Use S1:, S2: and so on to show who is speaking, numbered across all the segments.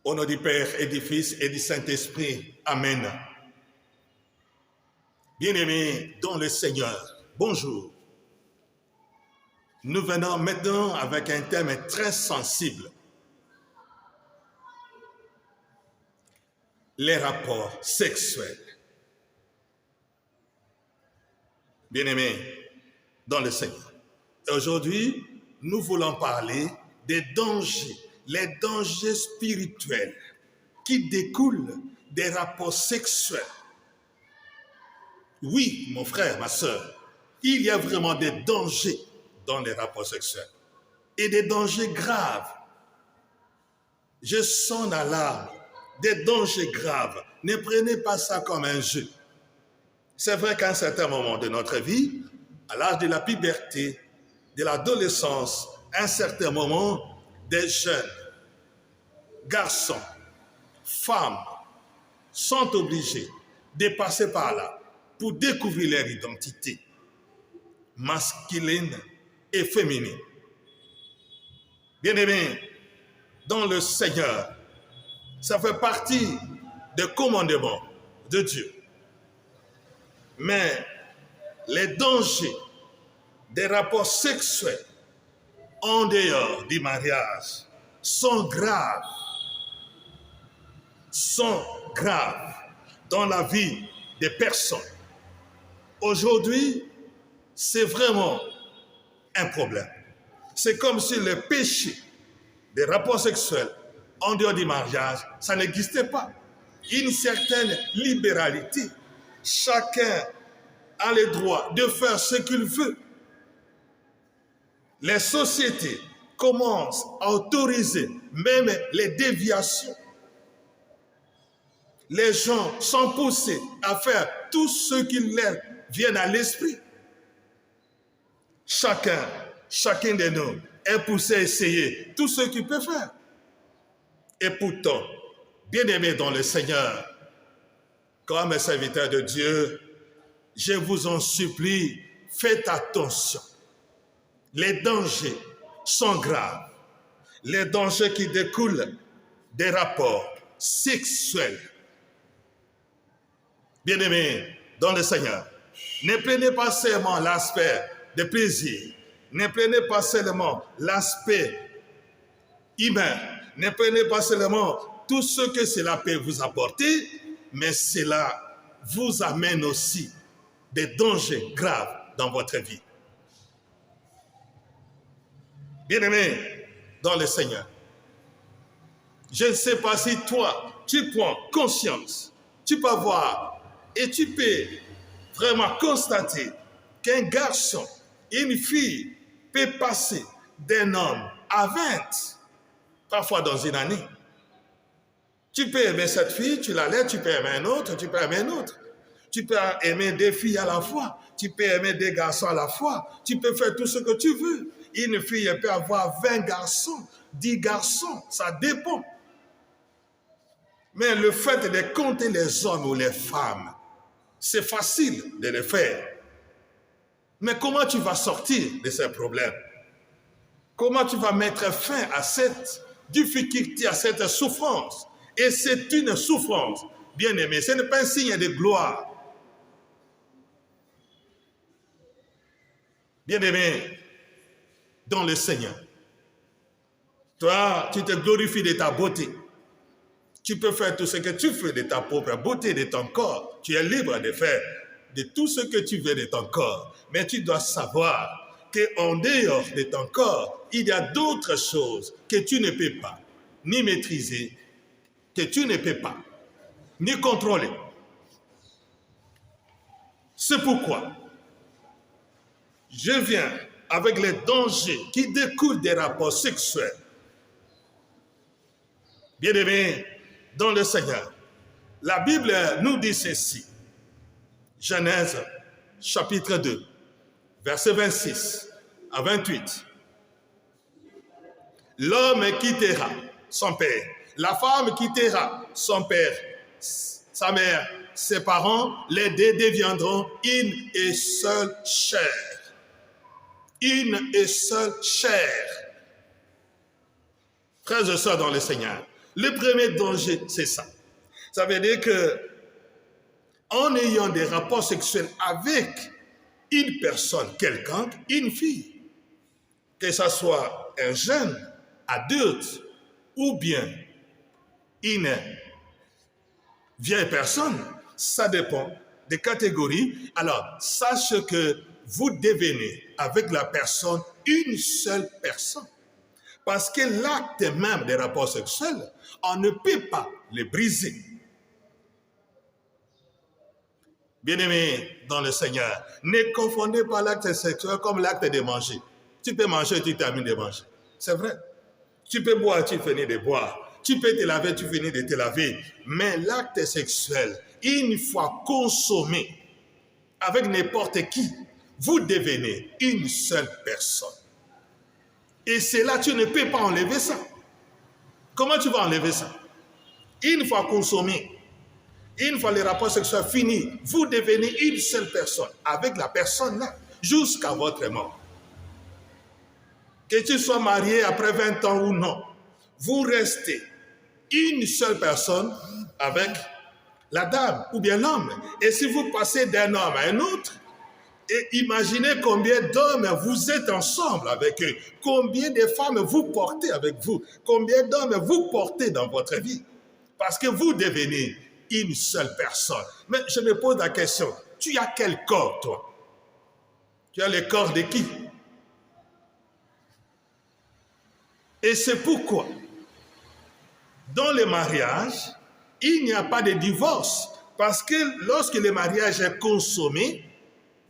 S1: Au nom du Père et du Fils et du Saint-Esprit. Amen. Bien-aimés dans le Seigneur, bonjour. Nous venons maintenant avec un thème très sensible. Les rapports sexuels. Bien-aimés dans le Seigneur. Aujourd'hui, nous voulons parler des dangers, les dangers spirituels qui découlent des rapports sexuels. Oui, mon frère, ma soeur, il y a vraiment des dangers dans les rapports sexuels et des dangers graves. Je sonne l'alarme, des dangers graves. Ne prenez pas ça comme un jeu. C'est vrai qu'à un certain moment de notre vie, à l'âge de la puberté, de l'adolescence, à un certain moment, des jeunes, garçons, femmes, sont obligés de passer par là pour découvrir leur identité masculine et féminine. Bien-aimés, dans le Seigneur, ça fait partie des commandements de Dieu. Mais les dangers des rapports sexuels en dehors du mariage sont graves dans la vie des personnes. Aujourd'hui, c'est vraiment un problème. C'est comme si le péché des rapports sexuels en dehors du mariage, ça n'existait pas. Une certaine libéralité. Chacun a le droit de faire ce qu'il veut. Les sociétés commencent à autoriser même les déviations. Les gens sont poussés à faire tout ce qui leur vient à l'esprit. Chacun de nous est poussé à essayer tout ce qu'il peut faire. Et pourtant, bien-aimés dans le Seigneur, comme serviteurs de Dieu, je vous en supplie, faites attention. Les dangers sont graves. Les dangers qui découlent des rapports sexuels. Bien-aimés dans le Seigneur, ne prenez pas seulement l'aspect de plaisir. Ne prenez pas seulement l'aspect humain. Ne prenez pas seulement tout ce que cela peut vous apporter, mais cela vous amène aussi des dangers graves dans votre vie. Bien-aimés dans le Seigneur, je ne sais pas si toi, tu prends conscience, tu peux voir et tu peux vraiment constater qu'un garçon, une fille peut passer d'un homme à 20, parfois dans une année. Tu peux aimer cette fille, tu la laisses, tu peux aimer un autre, tu peux aimer un autre. Tu peux aimer des filles à la fois, tu peux aimer des garçons à la fois, tu peux faire tout ce que tu veux. Une fille peut avoir 20 garçons, 10 garçons, ça dépend. Mais le fait de compter les hommes ou les femmes, c'est facile de le faire. Mais comment tu vas sortir de ces problèmes? Comment tu vas mettre fin à cette difficulté, à cette souffrance? Et c'est une souffrance, bien aimé, ce n'est pas un signe de gloire. Bien aimé, dans le Seigneur, toi, tu te glorifies de ta beauté. Tu peux faire tout ce que tu veux de ta propre beauté, de ton corps. Tu es libre de faire de tout ce que tu veux de ton corps. Mais tu dois savoir qu'en dehors de ton corps, il y a d'autres choses que tu ne peux pas ni maîtriser, que tu ne peux pas ni contrôler. C'est pourquoi je viens avec les dangers qui découlent des rapports sexuels. Bien-aimés dans le Seigneur, la Bible nous dit ceci. Genèse chapitre 2, versets 26 à 28. L'homme quittera son père, la femme quittera son père, sa mère, ses parents, les deux deviendront une et seule chair. Une et seule chair. Frères et sœurs dans le Seigneur, Le premier danger, c'est ça. Ça veut dire que en ayant des rapports sexuels avec une personne quelconque, une fille, que ce soit un jeune, adulte, ou bien une vieille personne, ça dépend des catégories. Alors, sache que vous devenez avec la personne une seule personne. Parce que l'acte même des rapports sexuels, on ne peut pas le briser. Bien-aimés dans le Seigneur, ne confondez pas l'acte sexuel comme l'acte de manger. Tu peux manger et tu termines de manger. C'est vrai. Tu peux boire, tu finis de boire. Tu peux te laver, tu finis de te laver. Mais l'acte sexuel, une fois consommé avec n'importe qui, vous devenez une seule personne. Et c'est là, tu ne peux pas enlever ça. Comment tu vas enlever ça? Une fois consommé, une fois les rapports sexuels finis, vous devenez une seule personne avec la personne là, jusqu'à votre mort. Que tu sois marié après 20 ans ou non, vous restez une seule personne avec la dame ou bien l'homme. Et si vous passez d'un homme à un autre, et imaginez combien d'hommes vous êtes ensemble avec eux, combien de femmes vous portez avec vous, combien d'hommes vous portez dans votre vie. Parce que vous devenez une seule personne. Mais je me pose la question, tu as quel corps, toi? Tu as le corps de qui? Et c'est pourquoi, dans le mariage, il n'y a pas de divorce. Parce que lorsque le mariage est consommé,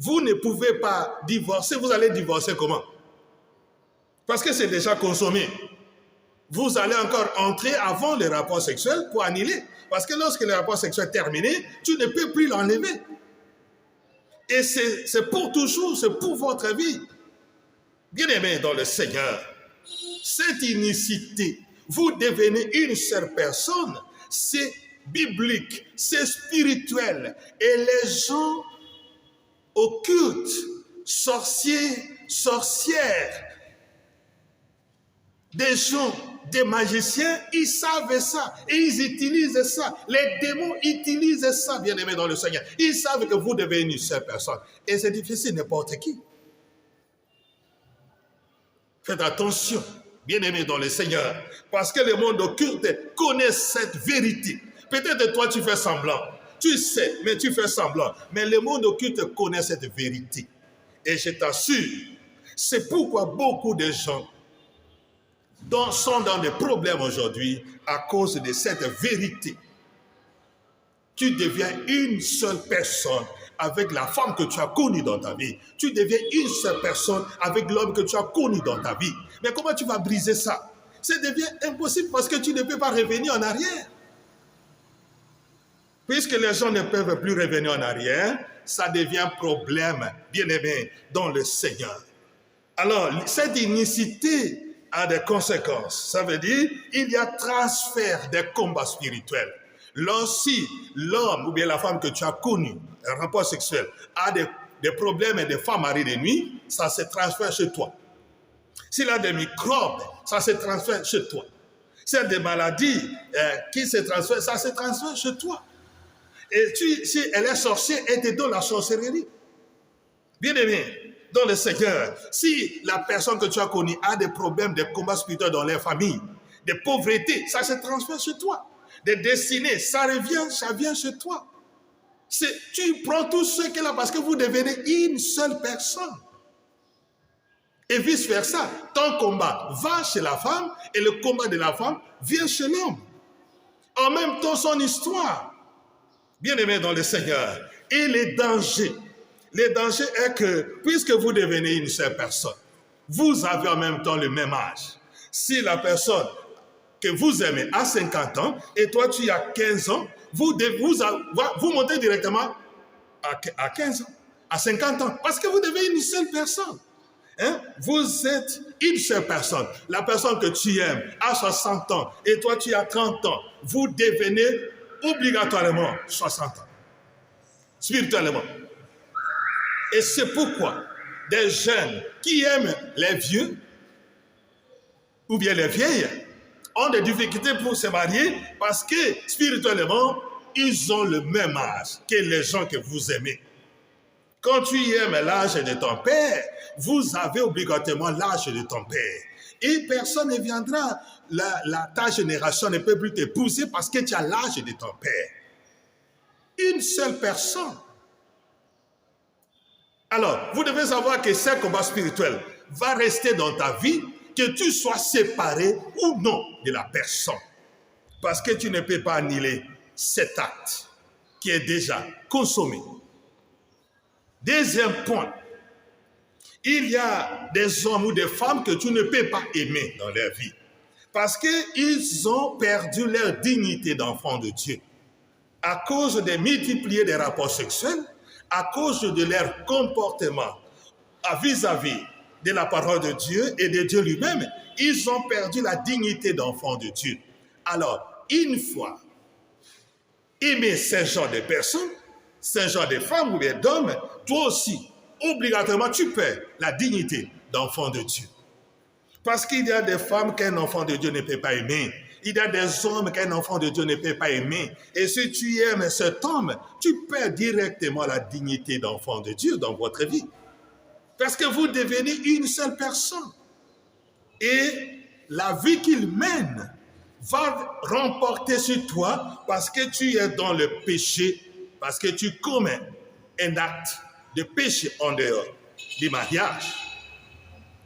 S1: vous ne pouvez pas divorcer. Vous allez divorcer comment? Parce que c'est déjà consommé. Vous allez encore entrer avant le rapport sexuel pour annuler. Parce que lorsque le rapport sexuel est terminé, tu ne peux plus l'enlever. Et c'est pour toujours, c'est pour votre vie. Bien-aimés dans le Seigneur, cette unicité, vous devenez une seule personne, c'est biblique, c'est spirituel. Et les gens occultes, sorciers, sorcières, des gens, des magiciens, ils savent ça et ils utilisent ça. Les démons utilisent ça, bien-aimés dans le Seigneur. Ils savent que vous devenez une seule personne. Et c'est difficile, n'importe qui. Faites attention, bien-aimés dans le Seigneur, parce que le monde occulte connaît cette vérité. Peut-être toi, tu fais semblant. Tu sais, mais tu fais semblant. Mais le monde occulte connaît cette vérité. Et je t'assure, c'est pourquoi beaucoup de gens sont dans des problèmes aujourd'hui à cause de cette vérité. Tu deviens une seule personne avec la femme que tu as connue dans ta vie. Tu deviens une seule personne avec l'homme que tu as connu dans ta vie. Mais comment tu vas briser ça? Ça devient impossible parce que tu ne peux pas revenir en arrière. Puisque les gens ne peuvent plus revenir en arrière, ça devient problème, bien-aimé, dans le Seigneur. Alors, cette unicité a des conséquences. Ça veut dire il y a transfert des combats spirituels. Lorsque l'homme ou bien la femme que tu as connu, un rapport sexuel, a des problèmes et des femmes mariées de nuit, ça se transfère chez toi. S'il a des microbes, ça se transfère chez toi. S'il y a des maladies qui se transfèrent, ça se transfère chez toi. Et si elle est sorcière, elle te donne la sorcellerie. Bien-aimé, dans le Seigneur, si la personne que tu as connue a des problèmes de combat spirituel dans leur famille, de pauvreté, ça se transfère chez toi. Des destinées, ça vient chez toi. Tu prends tout ce qu'elle a parce que vous devenez une seule personne. Et vice-versa, ton combat va chez la femme et le combat de la femme vient chez l'homme. En même temps, son histoire. Bien-aimé dans le Seigneur. Et le danger est que, puisque vous devenez une seule personne, vous avez en même temps le même âge. Si la personne que vous aimez a 50 ans et toi tu as 15 ans, vous montez directement à 15 ans, à 50 ans, parce que vous devenez une seule personne. Hein? Vous êtes une seule personne. La personne que tu aimes a 60 ans et toi tu as 30 ans. Vous devenez obligatoirement 60 ans, spirituellement. Et c'est pourquoi des jeunes qui aiment les vieux ou bien les vieilles ont des difficultés pour se marier parce que spirituellement, ils ont le même âge que les gens que vous aimez. Quand tu aimes l'âge de ton père, vous avez obligatoirement l'âge de ton père. Et personne ne viendra, ta génération ne peut plus t'épouser parce que tu as l'âge de ton père. Une seule personne. Alors, vous devez savoir que ce combat spirituel va rester dans ta vie, que tu sois séparé ou non de la personne. Parce que tu ne peux pas annuler cet acte qui est déjà consommé. Deuxième point, il y a des hommes ou des femmes que tu ne peux pas aimer dans leur vie. Parce qu'ils ont perdu leur dignité d'enfant de Dieu. À cause de multiplier des rapports sexuels, à cause de leur comportement vis-à-vis de la parole de Dieu et de Dieu lui-même, ils ont perdu la dignité d'enfant de Dieu. Alors, une fois aimer ce genre de personnes, ce genre de femmes ou bien d'hommes, toi aussi, obligatoirement, tu perds la dignité d'enfant de Dieu. Parce qu'il y a des femmes qu'un enfant de Dieu ne peut pas aimer. Il y a des hommes qu'un enfant de Dieu ne peut pas aimer. Et si tu aimes cet homme, tu perds directement la dignité d'enfant de Dieu dans votre vie. Parce que vous devenez une seule personne. Et la vie qu'il mène va remporter sur toi parce que tu es dans le péché, parce que tu commets un acte de péché en dehors du mariage.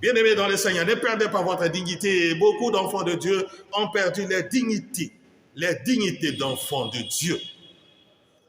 S1: Bien-aimés dans le Seigneur, ne perdez pas votre dignité. Beaucoup d'enfants de Dieu ont perdu leur dignité d'enfants de Dieu.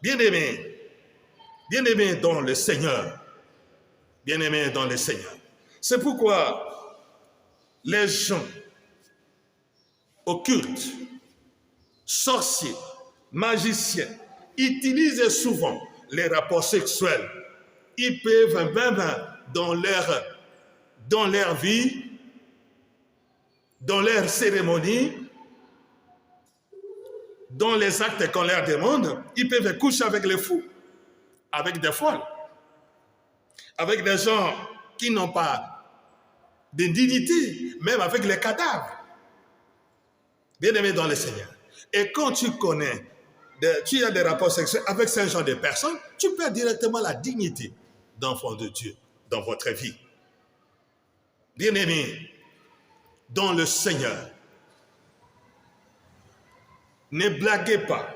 S1: Bien-aimés dans le Seigneur, bien-aimés dans le Seigneur. C'est pourquoi les gens occultes, sorciers, magiciens, utilisent souvent les rapports sexuels. Ils peuvent même dans leur vie, dans leur cérémonie, dans les actes qu'on leur demande, ils peuvent coucher avec les fous, avec des folles, avec des gens qui n'ont pas de dignité, même avec les cadavres. Bien-aimé dans le Seigneur. Et quand tu as des rapports sexuels avec ce genre de personnes, tu perds directement la dignité d'enfant de Dieu dans votre vie. Bien-aimés dans le Seigneur, ne blaguez pas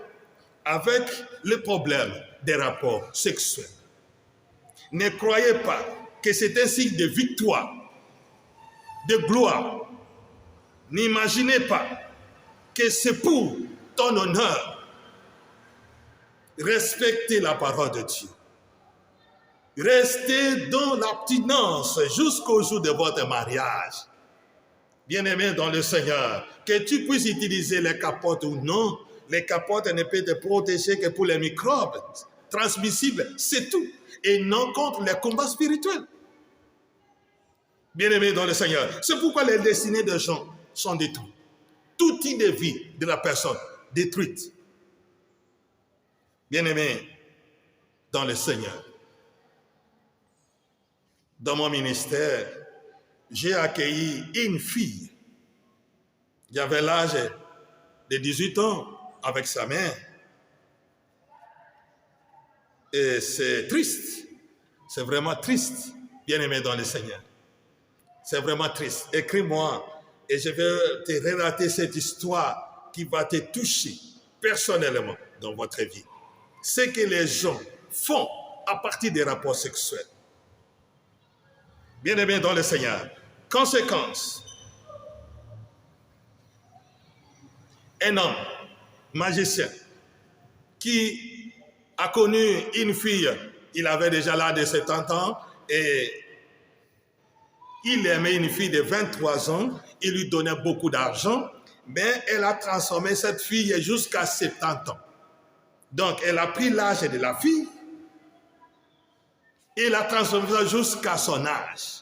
S1: avec le problème des rapports sexuels. Ne croyez pas que c'est un signe de victoire, de gloire. N'imaginez pas que c'est pour ton honneur. Respectez la parole de Dieu. Restez dans l'abstinence jusqu'au jour de votre mariage. Bien-aimé dans le Seigneur, que tu puisses utiliser les capotes ou non, les capotes ne peuvent te protéger que pour les microbes transmissibles, c'est tout. Et non contre les combats spirituels. Bien-aimé dans le Seigneur, c'est pourquoi les destinées des gens sont détruites. Toute idée de vie de la personne détruite. Bien-aimé dans le Seigneur, dans mon ministère, j'ai accueilli une fille. Il avait l'âge de 18 ans avec sa mère. Et c'est triste. C'est vraiment triste, bien-aimé dans le Seigneur. C'est vraiment triste. Écris-moi et je vais te relater cette histoire qui va te toucher personnellement dans votre vie. Ce que les gens font à partir des rapports sexuels. Bien-aimé dans le Seigneur. Conséquence. Un homme, magicien, qui a connu une fille, il avait déjà l'âge de 70 ans, et il aimait une fille de 23 ans, il lui donnait beaucoup d'argent, mais elle a transformé cette fille jusqu'à 70 ans. Donc, elle a pris l'âge de la fille, et l'a transformé jusqu'à son âge.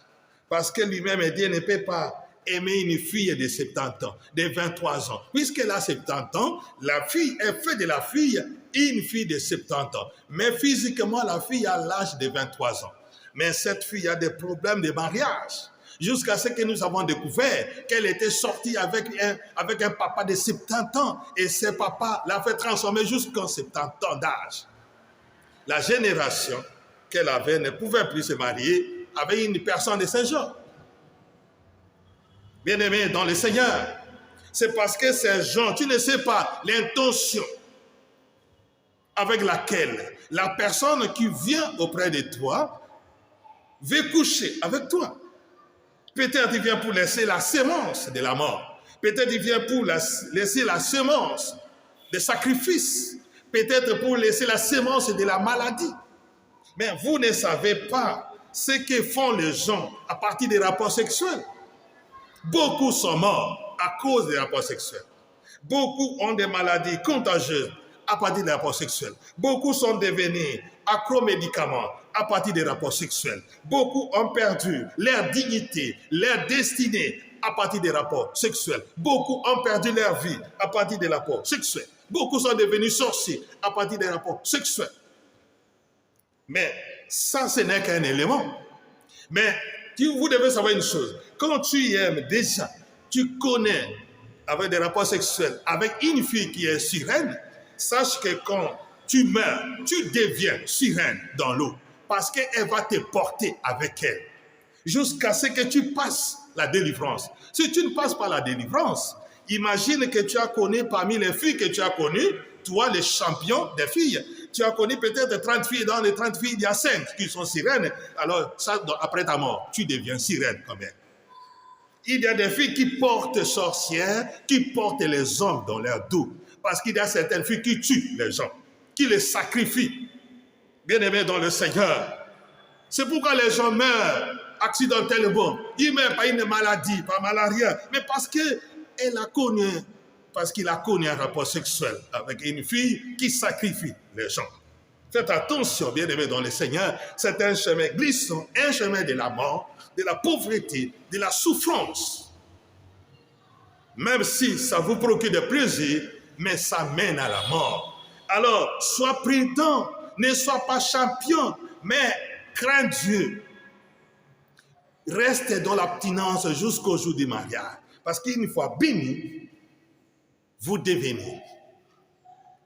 S1: Parce que lui-même, Dieu ne peut pas aimer une fille de 70 ans, de 23 ans. Puisqu'elle a 70 ans, la fille, elle fait de la fille une fille de 70 ans. Mais physiquement, la fille a l'âge de 23 ans. Mais cette fille a des problèmes de mariage. jusqu'à ce que nous avons découvert qu'elle était sortie avec un papa de 70 ans, et ce papa l'a fait transformer jusqu'à 70 ans d'âge. La génération qu'elle avait ne pouvait plus se marier avec une personne de ce genre. Bien-aimés dans le Seigneur, c'est parce que ces gens, tu ne sais pas l'intention avec laquelle la personne qui vient auprès de toi veut coucher avec toi. Peut-être il vient pour laisser la sémence de la mort. Peut-être il vient pour laisser la sémence des sacrifices. Peut-être pour laisser la sémence de la maladie. Mais vous ne savez pas ce que font les gens à partir des rapports sexuels. Beaucoup sont morts à cause des rapports sexuels. Beaucoup ont des maladies contagieuses à partir des rapports sexuels. Beaucoup sont devenus accro-médicaments à partir des rapports sexuels. Beaucoup ont perdu leur dignité, leur destinée à partir des rapports sexuels. Beaucoup ont perdu leur vie à partir des rapports sexuels. Beaucoup sont devenus sorciers à partir des rapports sexuels. Mais ça, ce n'est qu'un élément. Mais vous devez savoir une chose. Quand tu aimes déjà, tu connais avec des rapports sexuels avec une fille qui est sirène, sache que quand tu meurs, tu deviens sirène dans l'eau parce qu'elle va te porter avec elle jusqu'à ce que tu passes la délivrance. Si tu ne passes pas la délivrance, imagine que tu as connu parmi les filles que tu as connues, toi le champion des filles, tu as connu peut-être 30 filles, dans les 30 filles, il y a 5 qui sont sirènes, alors ça, après ta mort, tu deviens sirène quand même. Il y a des filles qui portent sorcières, qui portent les hommes dans leur dos. Parce qu'il y a certaines filles qui tuent les gens, qui les sacrifient. Bien-aimés dans le Seigneur. C'est pourquoi les gens meurent accidentellement. Ils meurent par une maladie, par malaria, mais parce qu'il a connu un rapport sexuel avec une fille qui sacrifie les gens. Faites attention, bien-aimés dans le Seigneur, c'est un chemin glissant, un chemin de la mort, de la pauvreté, de la souffrance. Même si ça vous procure des plaisirs, mais ça mène à la mort. Alors, sois prudent, ne sois pas champion, mais crains Dieu. Reste dans l'abstinence jusqu'au jour du mariage. Parce qu'une fois béni, vous devenez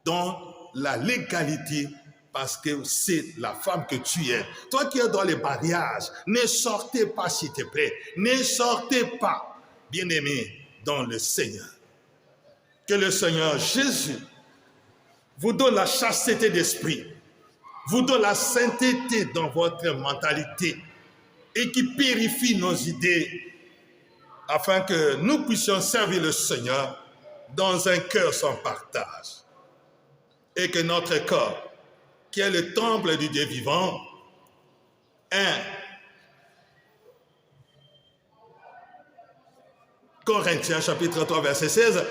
S1: dans la légalité parce que c'est la femme que tu es. Toi qui es dans les mariages, ne sortez pas s'il te plaît. Ne sortez pas, bien-aimés, dans le Seigneur. Que le Seigneur Jésus vous donne la chasteté d'esprit, vous donne la sainteté dans votre mentalité et qui purifie nos idées afin que nous puissions servir le Seigneur dans un cœur sans partage. Et que notre corps, qui est le temple du Dieu vivant, 1 Corinthiens chapitre 3 verset 16,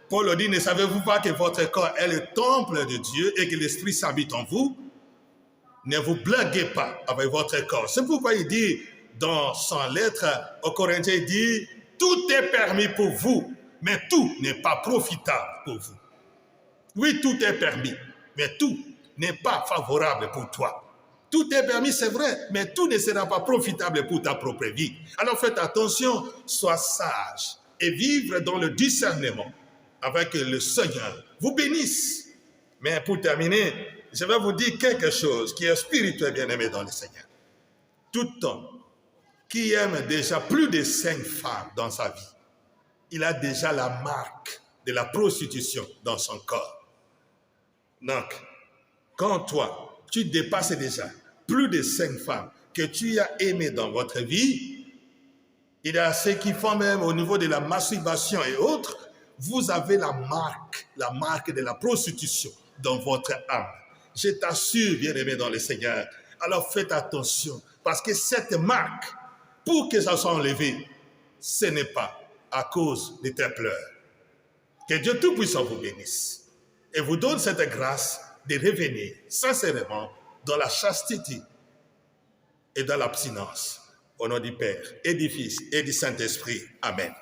S1: Paul dit, ne savez-vous pas que votre corps est le temple de Dieu et que l'Esprit s'habite en vous? Ne vous blaguez pas avec votre corps. C'est pourquoi il dit dans son lettre aux Corinthiens, il dit, tout est permis pour vous, mais tout n'est pas profitable pour vous. Oui, tout est permis, mais tout n'est pas favorable pour toi. Tout est permis, c'est vrai, mais tout ne sera pas profitable pour ta propre vie. Alors faites attention, sois sage et vivre dans le discernement avec le Seigneur vous bénisse. Mais pour terminer, je vais vous dire quelque chose qui est spirituel, bien-aimé dans le Seigneur. Tout homme qui aime déjà plus de 5 femmes dans sa vie, il a déjà la marque de la prostitution dans son corps. Donc, quand toi, tu dépasses déjà plus de 5 femmes que tu as aimées dans votre vie, il y a ceux qui font même au niveau de la masturbation et autres, vous avez la marque de la prostitution dans votre âme. Je t'assure, bien-aimé dans le Seigneur, alors faites attention, parce que cette marque, pour que ça soit enlevé, ce n'est pas à cause de tes pleurs. Que Dieu Tout-Puissant vous bénisse et vous donne cette grâce de revenir sincèrement dans la chasteté et dans l'abstinence. Au nom du Père et du Fils et du Saint-Esprit. Amen.